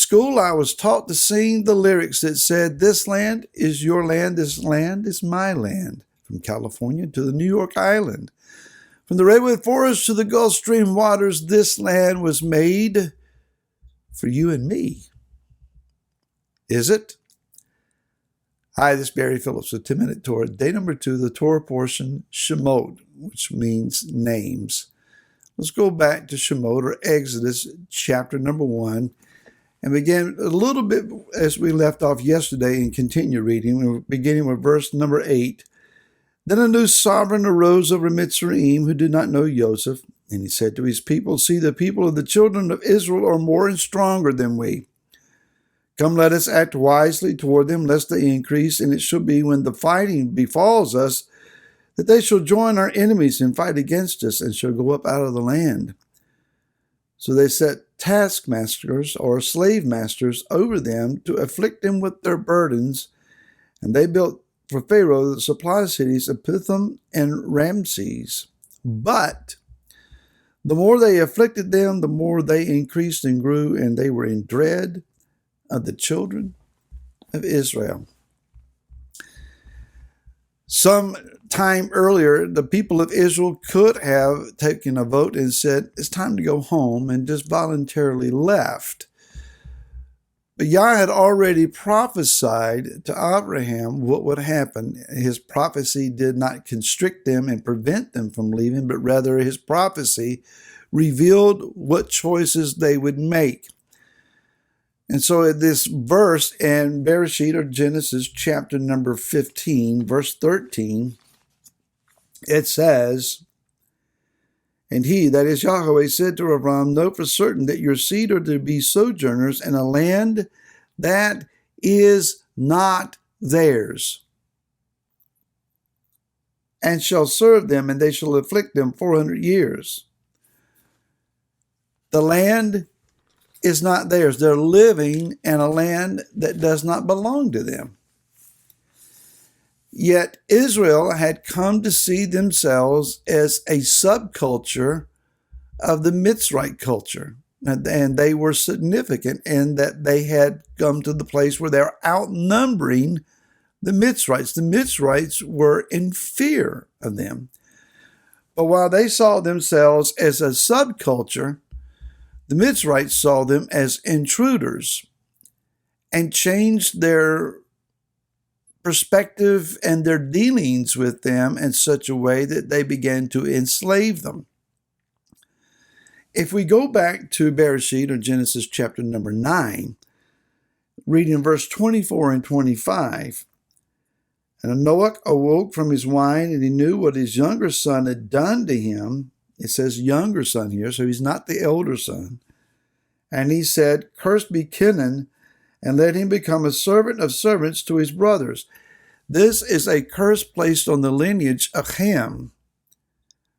school, I was taught to sing the lyrics that said, "This land is your land, this land is my land." From California to the New York Island, from the redwood forest to the Gulf Stream waters, this land was made for you and me. Is it? Hi, this is Barry Phillips with 10-Minute Torah. Day number 2, the Torah portion, Shemot, which means names. Let's go back to Shemot, or Exodus, chapter number 1, and begin a little bit as we left off yesterday and continue reading. We're beginning with verse number 8. Then a new sovereign arose over Mitzrayim who did not know Joseph, and he said to his people, "See, the people of the children of Israel are more and stronger than we. Come, let us act wisely toward them, lest they increase, and it shall be when the fighting befalls us, that they shall join our enemies and fight against us, and shall go up out of the land." So they set taskmasters or slave masters over them to afflict them with their burdens, and they built for Pharaoh the supply cities of Pithom and Ramses. But the more they afflicted them, the more they increased and grew, and they were in dread of the children of Israel. Some time earlier, the people of Israel could have taken a vote and said, "It's time to go home," and just voluntarily left. But Yah had already prophesied to Abraham what would happen. His prophecy did not constrict them and prevent them from leaving, but rather his prophecy revealed what choices they would make. And so this verse in Bereshit, or Genesis, chapter number 15, verse 13, it says, "And he," that is Yahweh, "said to Abram, know for certain that your seed are to be sojourners in a land that is not theirs, and shall serve them, and they shall afflict them 400 years. The land is not theirs. They're living in a land that does not belong to them. Yet Israel had come to see themselves as a subculture of the Mitzrayite culture. And they were significant in that they had come to the place where they're outnumbering the Mitzrayites. The Mitzrayites were in fear of them. But while they saw themselves as a subculture, the Mitzrayites saw them as intruders and changed their perspective and their dealings with them in such a way that they began to enslave them. If we go back to Bereshit, or Genesis chapter number 9, reading verse 24 and 25, "And Noach awoke from his wine, and he knew what his younger son had done to him." It says younger son here, so he's not the elder son. "And he said, Cursed be Kenan, and let him become a servant of servants to his brothers." This is a curse placed on the lineage of Ham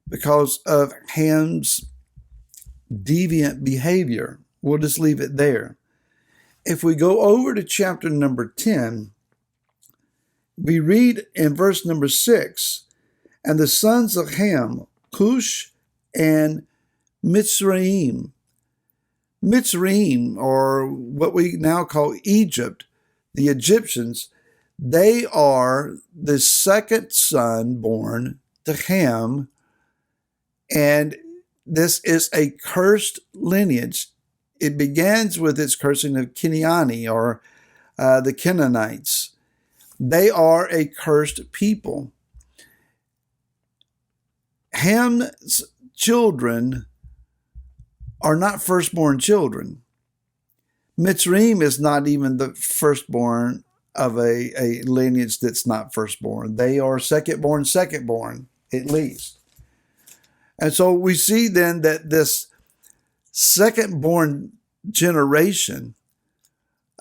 because of Ham's deviant behavior. We'll just leave it there. If we go over to chapter number 10, we read in verse number 6, "And the sons of Ham, Cush and Mitzrayim." Mitzrayim, or what we now call Egypt, the Egyptians, they are the second son born to Ham, and this is a cursed lineage. It begins with its cursing of Keniani, or the Canaanites. They are a cursed people. Ham's children are not firstborn children. Mitzrayim is not even the firstborn of a lineage that's not firstborn. They are secondborn, at least. And so we see then that this secondborn generation,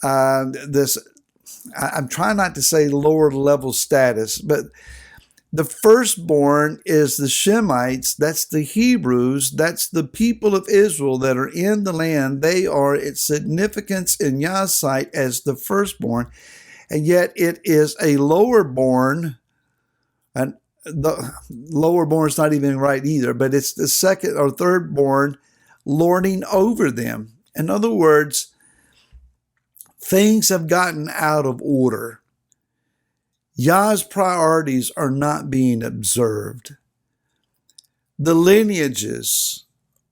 I'm trying not to say lower level status, but the firstborn is the Shemites, that's the Hebrews, that's the people of Israel that are in the land. They are its significance in Yah's sight as the firstborn, and yet it is a lowerborn, and the lowerborn is not even right either, but it's the second or thirdborn lording over them. In other words, Things have gotten out of order. Yah's priorities are not being observed. The lineages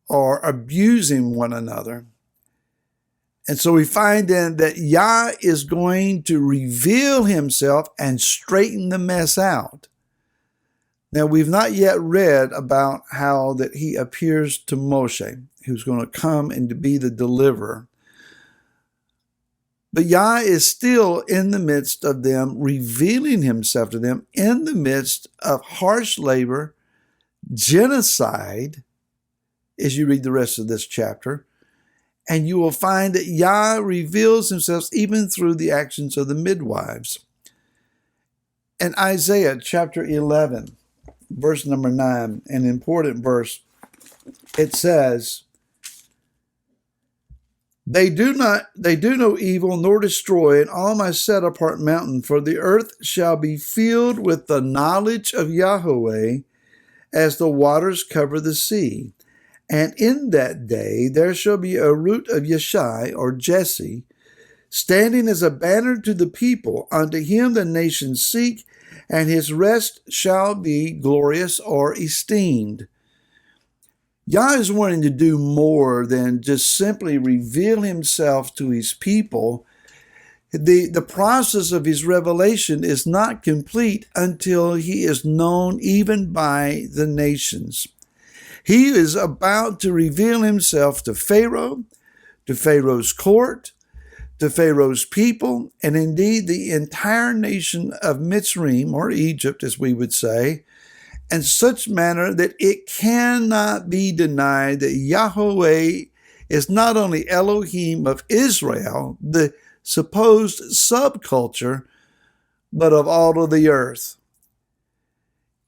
are abusing one another. And so we find then that Yah is going to reveal himself and straighten the mess out. Now, we've not yet read about how that he appears to Moshe, who's going to come and to be the deliverer. But Yah is still in the midst of them, revealing himself to them in the midst of harsh labor, genocide, as you read the rest of this chapter. And you will find that Yah reveals himself even through the actions of the midwives. In Isaiah chapter 11, verse number 9, an important verse, it says, They do no evil nor destroy in all my set apart mountain, for the earth shall be filled with the knowledge of Yahweh as the waters cover the sea. And in that day there shall be a root of Yeshayahu, or Jesse, standing as a banner to the people. Unto him the nations seek, and his rest shall be glorious or esteemed. Yah is wanting to do more than just simply reveal himself to his people. The process of his revelation is not complete until he is known even by the nations. He is about to reveal himself to Pharaoh, to Pharaoh's court, to Pharaoh's people, and indeed the entire nation of Mitzrayim, or Egypt, as we would say, in such manner that it cannot be denied that Yahweh is not only Elohim of Israel, the supposed subculture, but of all of the earth.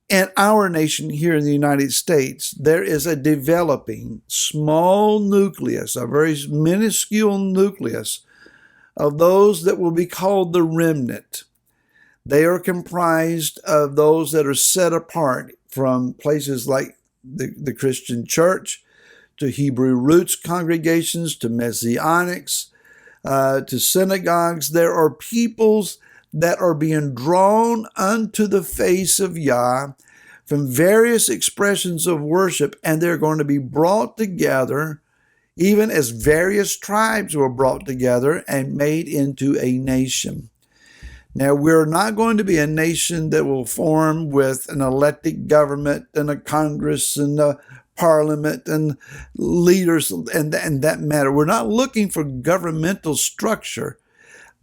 In our nation here in the United States, there is a developing small nucleus, a very minuscule nucleus of those that will be called the remnant. They are comprised of those that are set apart from places like the Christian church, to Hebrew roots congregations, to Messianics, to synagogues. There are peoples that are being drawn unto the face of Yah from various expressions of worship, and they're going to be brought together, even as various tribes were brought together and made into a nation. Now, we're not going to be a nation that will form with an elected government and a Congress and a parliament and leaders and that matter. We're not looking for governmental structure.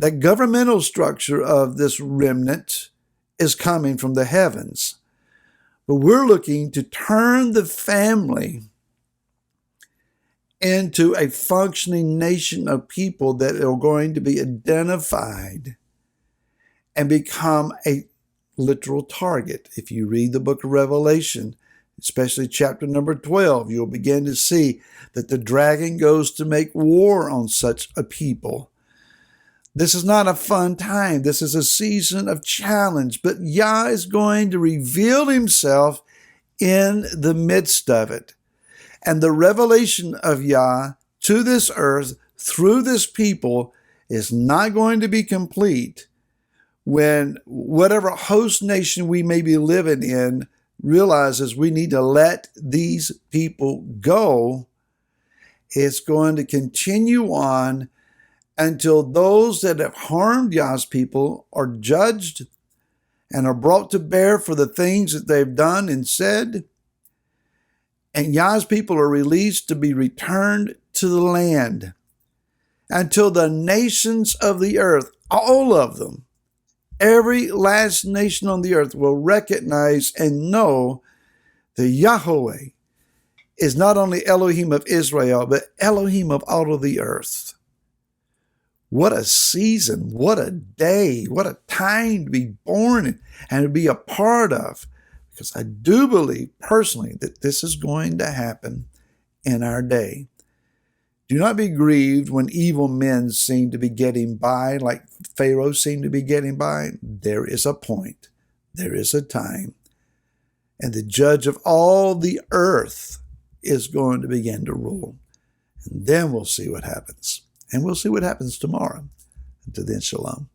The governmental structure of this remnant is coming from the heavens. But we're looking to turn the family into a functioning nation of people that are going to be identified and become a literal target. If you read the book of Revelation, especially chapter number 12, you'll begin to see that the dragon goes to make war on such a people. This is not a fun time. This is a season of challenge, but Yah is going to reveal himself in the midst of it. And the revelation of Yah to this earth through this people is not going to be complete when whatever host nation we may be living in realizes we need to let these people go. It's going to continue on until those that have harmed Yah's people are judged and are brought to bear for the things that they've done and said. And Yah's people are released to be returned to the land until the nations of the earth, all of them, every last nation on the earth will recognize and know that Yahweh is not only Elohim of Israel, but Elohim of all of the earth. What a season, what a day, what a time to be born in and to be a part of. Because I do believe personally that this is going to happen in our day. Do not be grieved when evil men seem to be getting by like Pharaoh seemed to be getting by. There is a point. There is a time. And the judge of all the earth is going to begin to rule. And then we'll see what happens. And we'll see what happens tomorrow. Until then, shalom.